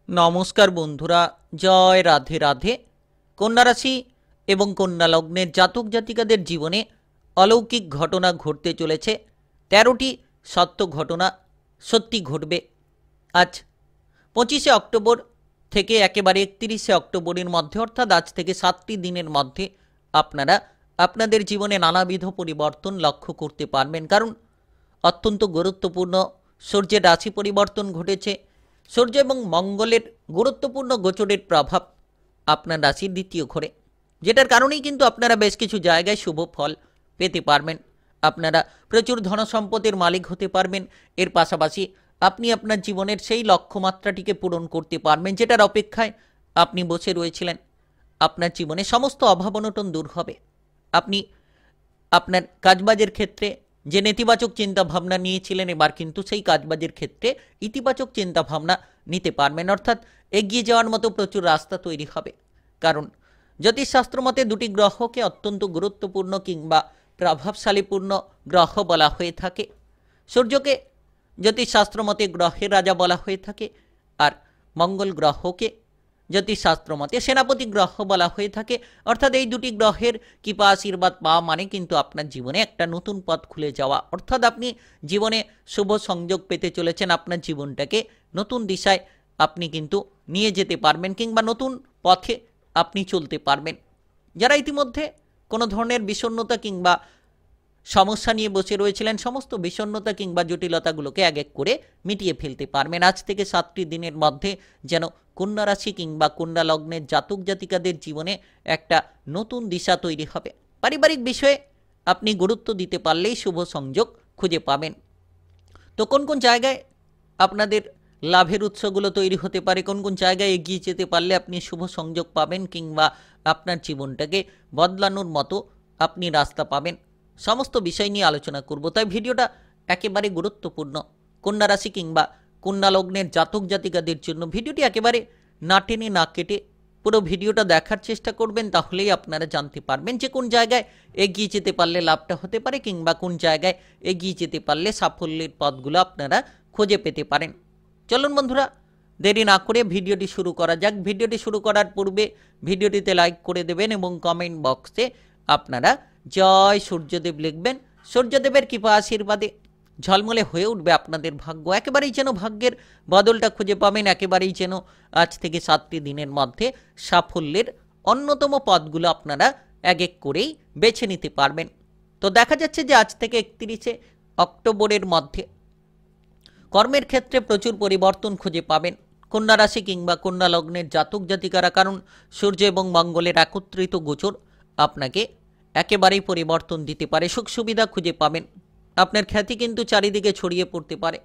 নমস্কার বন্ধুরা, জয় রাধে রাধে। কন্যা রাশি এবং কন্যা লগ্নের জাতক জাতিকাদের জীবনে অলৌকিক ঘটনা ঘটতে চলেছে। ১৩টি সত্য ঘটনা সত্যি ঘটবে। আজ ২৫শে অক্টোবর থেকে একেবারে ৩১শে অক্টোবরের মধ্যে, অর্থাৎ আজ থেকে ৭টি দিনের মধ্যে আপনারা আপনাদের জীবনে নানাবিধ পরিবর্তন লক্ষ্য করতে পারবেন। কারণ অত্যন্ত গুরুত্বপূর্ণ সূর্যের রাশি পরিবর্তন ঘটেছে। সূর্য এবং মঙ্গলের গুরুত্বপূর্ণ গোচরের প্রভাব আপনার রাশির দ্বিতীয় ঘরে, যেটার কারণেই কিন্তু আপনারা বেশ কিছু জায়গায় শুভ ফল পেতে পারবেন। আপনারা প্রচুর ধনসম্পদের মালিক হতে পারবেন। এর পাশাপাশি আপনি আপনার জীবনের সেই লক্ষ্যমাত্রাটিকে পূরণ করতে পারবেন যেটার অপেক্ষায় আপনি বসে রয়েছিলেন। আপনার জীবনে সমস্ত অভাব অনটন দূর হবে। আপনি আপনার কাজবাজের ক্ষেত্রে যে নেতিবাচক চিন্তাভাবনা নিয়েছিলেন, এবার কিন্তু সেই কাজবাজের ক্ষেত্রে ইতিবাচক চিন্তাভাবনা নিতে পারবেন, অর্থাৎ এগিয়ে যাওয়ার মতো প্রচুর রাস্তা তৈরি হবে। কারণ জ্যোতিষশাস্ত্র মতে দুটি গ্রহকে অত্যন্ত গুরুত্বপূর্ণ কিংবা প্রভাবশালীপূর্ণ গ্রহ বলা হয়ে থাকে। সূর্যকে জ্যোতিষশাস্ত্র মতে গ্রহের রাজা বলা হয়ে থাকে, আর মঙ্গল গ্রহকে জ্যোতিষশাস্ত্র মতে সেনাপতি গ্রহ বলা হয়ে থাকে। অর্থাৎ এই দুটি গ্রহের কৃপা আশীর্বাদ পাওয়া মানে কিন্তু আপনার জীবনে একটা নতুন পথ খুলে যাওয়া, অর্থাৎ আপনি জীবনে শুভ সংযোগ পেতে চলেছেন। আপনার জীবনটাকে নতুন দিশায় আপনি কিন্তু নিয়ে যেতে পারবেন কিংবা নতুন পথে আপনি চলতে পারবেন। যারা ইতিমধ্যে কোনো ধরনের বিষণ্ণতা কিংবা সমস্যা নিয়ে বসে রয়েছিলেন, সমস্ত বিষণ্ণতা কিংবা জটিলতাগুলোকে এক এক করে মিটিয়ে ফেলতে পারবেন। আজ থেকে ৭টি দিনের মধ্যে যেন কন্যা রাশি কিংবা কন্যা লগ্নের জাতক জাতিকাদের জীবনে একটা নতুন দিশা তৈরি হবে। পারিবারিক বিষয়ে আপনি গুরুত্ব দিতে পারলেই শুভ সংযোগ খুঁজে পাবেন। তো কোন কোন জায়গায় আপনাদের লাভের উৎসগুলো তৈরি হতে পারে, কোন কোন জায়গায় এগিয়ে যেতে পারলে আপনি শুভ সংযোগ পাবেন কিংবা আপনার জীবনটাকে বদলানোর মতো আপনি রাস্তা পাবেন, সমস্ত বিষয় নিয়ে আলোচনা করব। তাই ভিডিওটা একেবারে গুরুত্বপূর্ণ। কন্যা রাশি কিংবা কন্যা লগ্নের জাতক জাতিকাদের জন্য ভিডিওটি একেবারে না টেনে না কেটে পুরো ভিডিওটা দেখার চেষ্টা করবেন, তাহলেই আপনারা জানতে পারবেন যে কোন জায়গায় এগিয়ে যেতে পারলে লাভটা হতে পারে কিংবা কোন জায়গায় এগিয়ে যেতে পারলে সাফল্যের পথগুলো আপনারা খুঁজে পেতে পারেন। চলুন বন্ধুরা, দেরি না করে ভিডিওটি শুরু করা যাক। ভিডিওটি শুরু করার পূর্বে ভিডিওটিতে লাইক করে দেবেন এবং কমেন্ট বক্সে আপনারা জয় সূর্যদেব লিখবেন। সূর্যদেবের কৃপা আশীর্বাদে ঝলমলে হয়ে উঠবে আপনাদের ভাগ্য। একেবারেই যেন ভাগ্যের বদলটা খুঁজে পাবেন, একেবারেই যেন আজ থেকে ৭টি দিনের মধ্যে সাফল্যের অন্যতম পথগুলো আপনারা এক এক করেই বেছে নিতে পারবেন। তো দেখা যাচ্ছে যে আজ থেকে ৩১শে অক্টোবরের মধ্যে কর্মের ক্ষেত্রে প্রচুর পরিবর্তন খুঁজে পাবেন কন্যা রাশি কিংবা কন্যা লগ্নের জাতক জাতিকারা। কারণ সূর্য এবং মঙ্গলের একত্রিত গোচর আপনাকে একেবারেই পরিবর্তন দিতে পারে। সুখ সুবিধা খুঁজে পাবেন। আপনার খ্যাতি কিন্তু চারিদিকে ছড়িয়ে পড়তে পারে।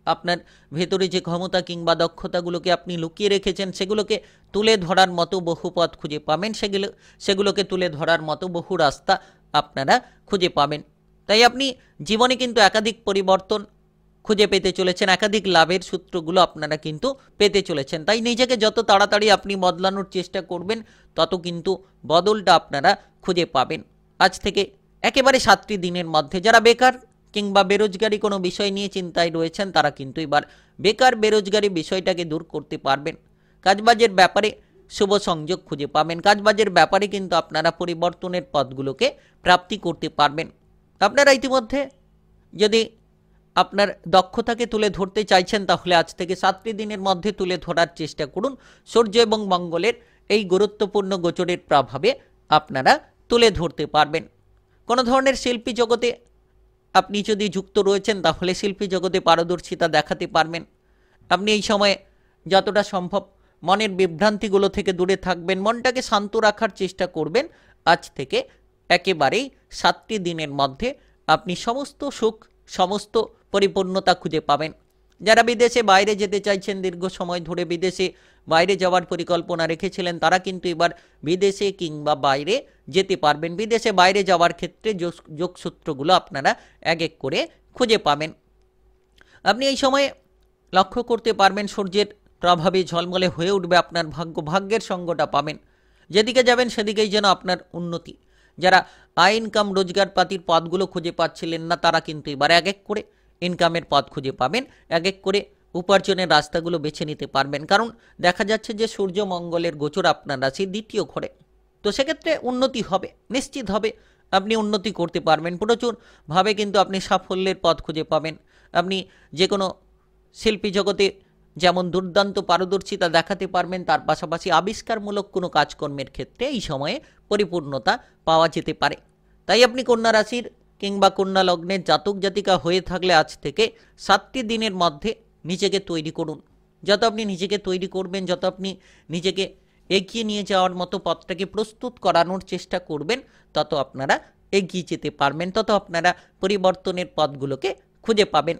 আপনার ভেতরে যে ক্ষমতা কিংবা দক্ষতাগুলোকে আপনি লুকিয়ে রেখেছেন, সেগুলোকে তুলে ধরার মতো বহু পথ খুঁজে পাবেন। সেগুলোকে তুলে ধরার মতো বহু রাস্তা আপনারা খুঁজে পাবেন। তাই আপনি জীবনে কিন্তু একাধিক পরিবর্তন খুঁজে পেতে চলেছেন, একাধিক লাভের সূত্রগুলো আপনারা কিন্তু পেতে চলেছেন। তাই নিজেকে যত তাড়াতাড়ি আপনি বদলানোর চেষ্টা করবেন, তত কিন্তু বদলটা আপনারা খুঁজে পাবেন। আজ থেকে একেবারে ৭টি দিনের মধ্যে যারা বেকার কিংবা বেরোজগারি কোনো বিষয় নিয়ে চিন্তায় রয়েছেন, তারা কিন্তু এবার বেকার বেরোজগারি বিষয়টাকে দূর করতে পারবেন। কাজবাজের ব্যাপারে শুভ সংযোগ খুঁজে পাবেন। কাজবাজের ব্যাপারে কিন্তু আপনারা পরিবর্তনের পথগুলোকে প্রাপ্তি করতে পারবেন। আপনারা ইতিমধ্যে যদি আপনার দক্ষতাকে তুলে ধরতে চাইছেন, তাহলে আজ থেকে ৭টি দিনের মধ্যে তুলে ধরার চেষ্টা করুন। সূর্য এবং মঙ্গলের এই গুরুত্বপূর্ণ গোচরের প্রভাবে আপনারা তুলে ধরতে পারবেন। কোনো ধরনের শিল্পী জগতে আপনি যদি যুক্ত রয়েছেন, তাহলে শিল্পী জগতে পারদর্শিতা দেখাতে পারবেন। আপনি এই সময়ে যতটা সম্ভব মনের বিভ্রান্তিগুলো থেকে দূরে থাকবেন, মনটাকে শান্ত রাখার চেষ্টা করবেন। আজ থেকে একেবারেই ৭টি দিনের মধ্যে আপনি সমস্ত সুখ, সমস্ত পরিপূর্ণতা খুঁজে পাবেন। যারা বিদেশে বাইরে যেতে চাইছেন, দীর্ঘ সময় ধরে বিদেশে বাইরে যাওয়ার পরিকল্পনা রেখেছিলেন, তারা কিন্তু এবার বিদেশে কিংবা বাইরে যেতে পারবেন। বিদেশে বাইরে যাওয়ার ক্ষেত্রে যোগসূত্রগুলো আপনারা এক এক করে খুঁজে পাবেন। আপনি এই সময়ে লক্ষ্য করতে পারবেন সূর্যের প্রভাবে ঝলমলে হয়ে উঠবে আপনার ভাগ্য। ভাগ্যের সঙ্গটা পাবেন। যেদিকে যাবেন সেদিকেই যেন আপনার উন্নতি। যারা আয় ইনকাম রোজগার পাতির পথগুলো খুঁজে পাচ্ছিলেন না, তারা কিন্তু এবার এক এক করে ইনকামের পথ খুঁজে পাবেন। এক এক করে উপার্জনের রাস্তাগুলো বেছে নিতে পারবেন। কারণ দেখা যাচ্ছে যে সূর্য মঙ্গলের গোচর আপনার রাশির দ্বিতীয় ঘরে, তো সেক্ষেত্রে উন্নতি হবে, নিশ্চিত হবে। আপনি উন্নতি করতে পারবেন প্রচুরভাবে, কিন্তু আপনি সাফল্যের পথ খুঁজে পাবেন। আপনি যে কোনো শিল্পী জগতে যেমন দুর্দান্ত পারদর্শিতা দেখাতে পারবেন, তার পাশাপাশি আবিষ্কারমূলক কোনো কাজকর্মের ক্ষেত্রে এই সময়ে পরিপূর্ণতা পাওয়া যেতে পারে। তাই আপনি কন্যা রাশির কিংবা কন্যা লগ্নের জাতক জাতিকা হয়ে থাকলে আজ থেকে 7টি দিনের মধ্যে নিজেকে তৈরি করুন। যত আপনি নিজেকে তৈরি করবেন, যত আপনি নিজেকে এগিয়ে নিয়ে যাওয়ার মতো পথটাকে প্রস্তুত করানোর চেষ্টা করবেন, তত আপনারা এগিয়ে যেতে পারবেন, তত আপনারা পরিবর্তনের পথগুলোকে খুঁজে পাবেন।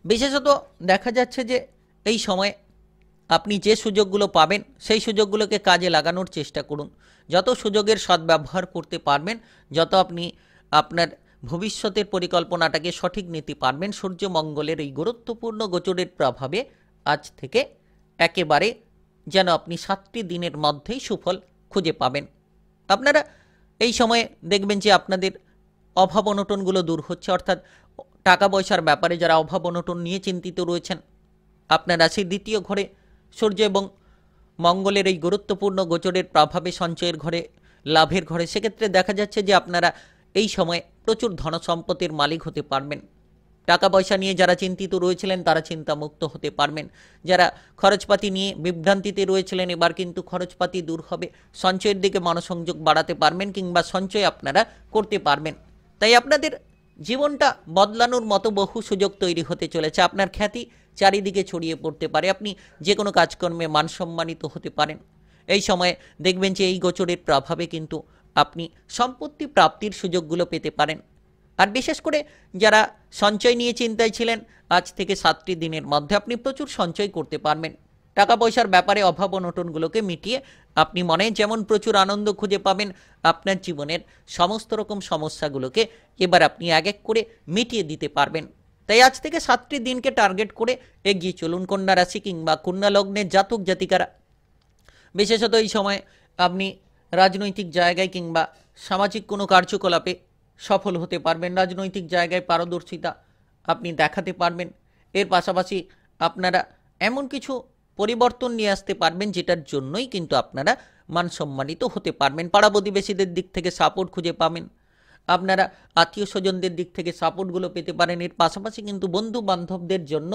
বিশেষত দেখা যাচ্ছে যে এই সময়ে আপনি যে সুযোগগুলো পাবেন সেই সুযোগগুলোকে কাজে লাগানোর চেষ্টা করুন। যত সুযোগের সদ্ব্যবহার করতে পারবেন, যত আপনি আপনার ভবিষ্যতের পরিকল্পনাটাকে সঠিক নিতে পারবেন, সূর্য মঙ্গলের এই গুরুত্বপূর্ণ গোচরের প্রভাবে আজ থেকে একেবারে যেন আপনি 7টি দিনের মধ্যেই সুফল খুঁজে পাবেন। আপনারা এই সময়ে দেখবেন যে আপনাদের অভাব অনটনগুলো দূর হচ্ছে, অর্থাৎ টাকা পয়সার ব্যাপারে যারা অভাব অনটন নিয়ে চিন্তিত রয়েছেন, আপনার রাশির দ্বিতীয় ঘরে সূর্য এবং মঙ্গলের এই গুরুত্বপূর্ণ গোচরের প্রভাবে সঞ্চয়ের ঘরে, লাভের ঘরে, সেক্ষেত্রে দেখা যাচ্ছে যে আপনারা এই সময়ে প্রচুর ধনসম্পত্তির মালিক হতে পারবেন। টাকা পয়সা নিয়ে যারা চিন্তিত রয়েছিলেন তারা চিন্তামুক্ত হতে পারবেন। যারা খরচপাতি নিয়ে বিভ্রান্তিতে রয়েছিলেন, এবার কিন্তু খরচপাতি দূর হবে। সঞ্চয়ের দিকে মনোসংযোগ বাড়াতে পারবেন কিংবা সঞ্চয় আপনারা করতে পারবেন। তাই আপনাদের জীবনটা বদলানোর মতো বহু সুযোগ তৈরি হতে চলেছে। আপনার খ্যাতি চারিদিকে ছড়িয়ে পড়তে পারে, আপনি যে কোনো কাজকর্মে মানসম্মানিত হতে পারেন। এই সময়ে দেখবেন যে এই গোচরের প্রভাবে কিন্তু আপনি সম্পত্তি প্রাপ্তির সুযোগগুলো পেতে পারেন। আর বিশেষ করে যারা সঞ্চয় নিয়ে চিন্তায় ছিলেন, আজ থেকে 7টি দিনের মধ্যে আপনি প্রচুর সঞ্চয় করতে পারবেন। টাকা পয়সার ব্যাপারে অভাব অনটনগুলোকে মিটিয়ে আপনি মনে যেমন প্রচুর আনন্দ খুঁজে পাবেন, আপনার জীবনের সমস্ত রকম সমস্যাগুলোকে এবার আপনি এক এক করে মিটিয়ে দিতে পারবেন। তাই আজ থেকে 7টি দিনকে টার্গেট করে এগিয়ে চলুন কন্যা রাশি কিংবা কন্যা লগ্নের জাতক জাতিকারা। বিশেষত এই সময় আপনি রাজনৈতিক জায়গায় কিংবা সামাজিক কোনো কার্যকলাপে সফল হতে পারবেন। রাজনৈতিক জায়গায় পারদর্শিতা আপনি দেখাতে পারবেন। এর পাশাপাশি আপনারা এমন কিছু পরিবর্তন নিয়ে আসতে পারবেন যেটার জন্যই কিন্তু আপনারা মানসম্মানিত হতে পারবেন। পাড়া প্রতিবেশীদের দিক থেকে সাপোর্ট খুঁজে পাবেন, আপনারা আত্মীয় স্বজনদের দিক থেকে সাপোর্টগুলো পেতে পারেন। এর পাশাপাশি কিন্তু বন্ধু বান্ধবদের জন্য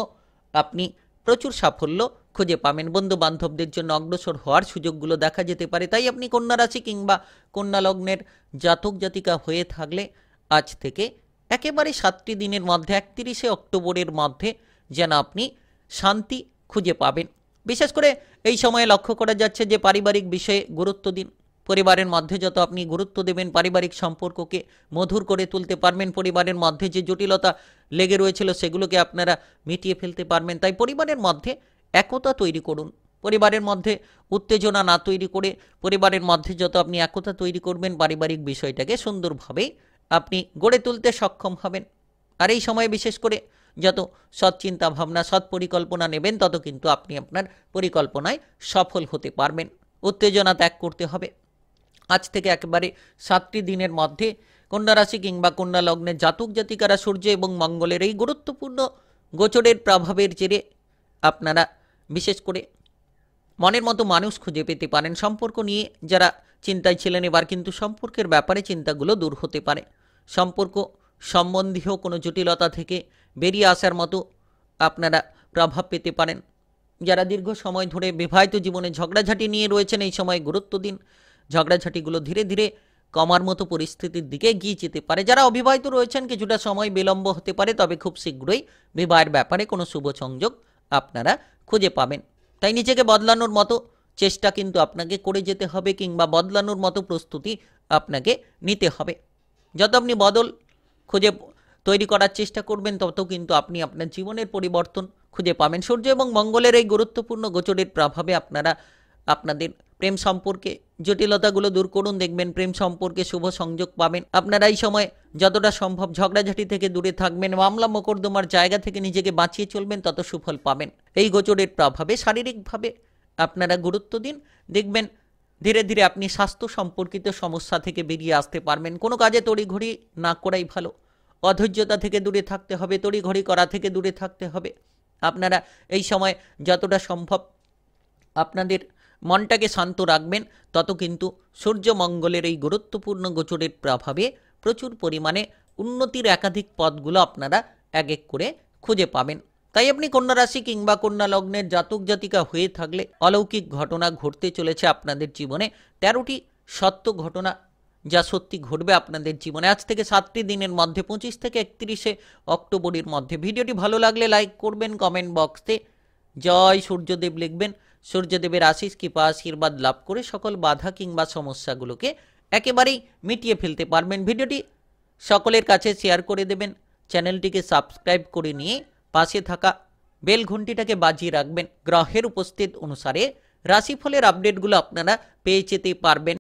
আপনি প্রচুর সাফল্য খুঁজে পাবেন। বন্ধু বান্ধবদের জন্য অগ্রসর হওয়ার সুযোগগুলো দেখা যেতে পারে। তাই আপনি কন্যা রাশি কিংবা কন্যা লগ্নের জাতক জাতিকা হয়ে থাকলে আজ থেকে একেবারে 7টি দিনের মধ্যে 31শে অক্টোবরের মধ্যে যেন আপনি শান্তি খুঁজে পাবেন। বিশেষ করে এই সময়ে লক্ষ্য করা যাচ্ছে যে পারিবারিক বিষয়ে গুরুত্ব দিন। পরিবারের মধ্যে যত আপনি গুরুত্ব দেবেন, পারিবারিক সম্পর্ককে মধুর করে তুলতে পারবেন। পরিবারের মধ্যে যে জটিলতা লেগে রয়েছিল সেগুলোকে আপনারা মিটিয়ে ফেলতে পারবেন। তাই পরিবারের মধ্যে একতা তৈরি করুন। পরিবারের মধ্যে উত্তেজনা না তৈরি করে পরিবারের মধ্যে যত আপনি একতা তৈরি করবেন, পারিবারিক বিষয়টাকে সুন্দরভাবেই আপনি গড়ে তুলতে সক্ষম হবেন। আর এই সময়ে বিশেষ করে যত সৎ চিন্তা ভাবনা, সৎ পরিকল্পনা নেবেন, তত কিন্তু আপনি আপনার পরিকল্পনায় সফল হতে পারবেন। উত্তেজনা ত্যাগ করতে হবে। আজ থেকে একেবারে 7টি দিনের মধ্যে কন্যা রাশি কিংবা কন্যা লগ্নের জাতক জাতিকারা সূর্য এবং মঙ্গলের এই গুরুত্বপূর্ণ গোচরের প্রভাবের জেরে আপনারা বিশেষ করে মনের মতো মানুষ খুঁজে পেতে পারেন। সম্পর্ক নিয়ে যারা চিন্তায় ছিলেন, এবার কিন্তু সম্পর্কের ব্যাপারে চিন্তাগুলো দূর হতে পারে। সম্পর্ক সম্বন্ধীয় কোনো জটিলতা থেকে বেরিয়ে আসার মতো আপনারা প্রভাব পেতে পারেন। যারা দীর্ঘ সময় ধরে বিবাহিত জীবনে ঝগড়াঝাটি নিয়ে রয়েছেন, এই সময় গুরুত্ব দিন। ঝগড়াঝাটিগুলো ধীরে ধীরে কমার মতো পরিস্থিতির দিকে এগিয়ে যেতে পারে। যারা অবিবাহিত রয়েছেন, কিছুটা সময় বিলম্ব হতে পারে, তবে খুব শীঘ্রই বিবাহের ব্যাপারে কোনো শুভ সংযোগ আপনারা খুঁজে পাবেন। তাই নিজেকে বদলানোর মতো চেষ্টা কিন্তু আপনাকে করে যেতে হবে, কিংবা বদলানোর মতো প্রস্তুতি আপনাকে নিতে হবে। যত আপনি বদল খুঁজে তৈরি করার চেষ্টা করবেন, তত কিন্তু আপনি আপনার জীবনের পরিবর্তন খুঁজে পাবেন। সূর্য এবং মঙ্গলের এই গুরুত্বপূর্ণ গোচরের প্রভাবে আপনারা আপনাদের প্রেম সম্পর্কে জটিলতাগুলো দূর করুন, দেখবেন প্রেম সম্পর্কে শুভ সংযোগ পাবেন। আপনারা এই সময় যতটা সম্ভব ঝগড়াঝাটি থেকে দূরে থাকবেন, মামলা মোকদ্দমার জায়গা থেকে নিজেকে বাঁচিয়ে চলবেন, তত সুফল পাবেন। এই গোচরের প্রভাবে শারীরিকভাবে আপনারা গুরুত্ব দিন, দেখবেন ধীরে ধীরে আপনি স্বাস্থ্য সম্পর্কিত সমস্যা থেকে বেরিয়ে আসতে পারবেন। কোনো কাজে তড়িঘড়ি না করাই ভালো। অধৈর্যতা থেকে দূরে থাকতে হবে, তড়িঘড়ি করা থেকে দূরে থাকতে হবে। আপনারা এই সময় যতটা সম্ভব আপনাদের মনটাকে শান্ত রাখবেন, তত কিন্তু সূর্যমঙ্গলের এই গুরুত্বপূর্ণ গোচরের প্রভাবে প্রচুর পরিমাণে উন্নতির একাধিক পথগুলো আপনারা এক এক করে খুঁজে পাবেন। তাই আপনি কন্যা রাশি কিংবা কন্যা লগ্নের জাতক জাতিকা হয়ে থাকলে অলৌকিক ঘটনা ঘটতে চলেছে আপনাদের জীবনে। 13টি সত্য ঘটনা যা সত্যি ঘটবে আপনাদের জীবনে আজ থেকে 7টি দিনের মধ্যে 25 থেকে 31শে অক্টোবরের মধ্যে। ভিডিওটি ভালো লাগলে লাইক করবেন, কমেন্ট বক্সে জয় সূর্যদেব লিখবেন। সূর্যদেবের আশিস কৃপা আশীর্বাদ লাভ করে সকল বাধা কিংবা সমস্যাগুলোকে একেবারেই মিটিয়ে ফেলতে পারবেন। ভিডিওটি সকলের কাছে শেয়ার করে দেবেন, চ্যানেলটিকে সাবস্ক্রাইব করে নিয়ে পাশে থাকা বেল ঘন্টিটাকে বাজিয়ে রাখবেন। গ্রহের উপস্থিত অনুসারে রাশিফলের আপডেটগুলো আপনারা পেয়ে যেতে পারবেন।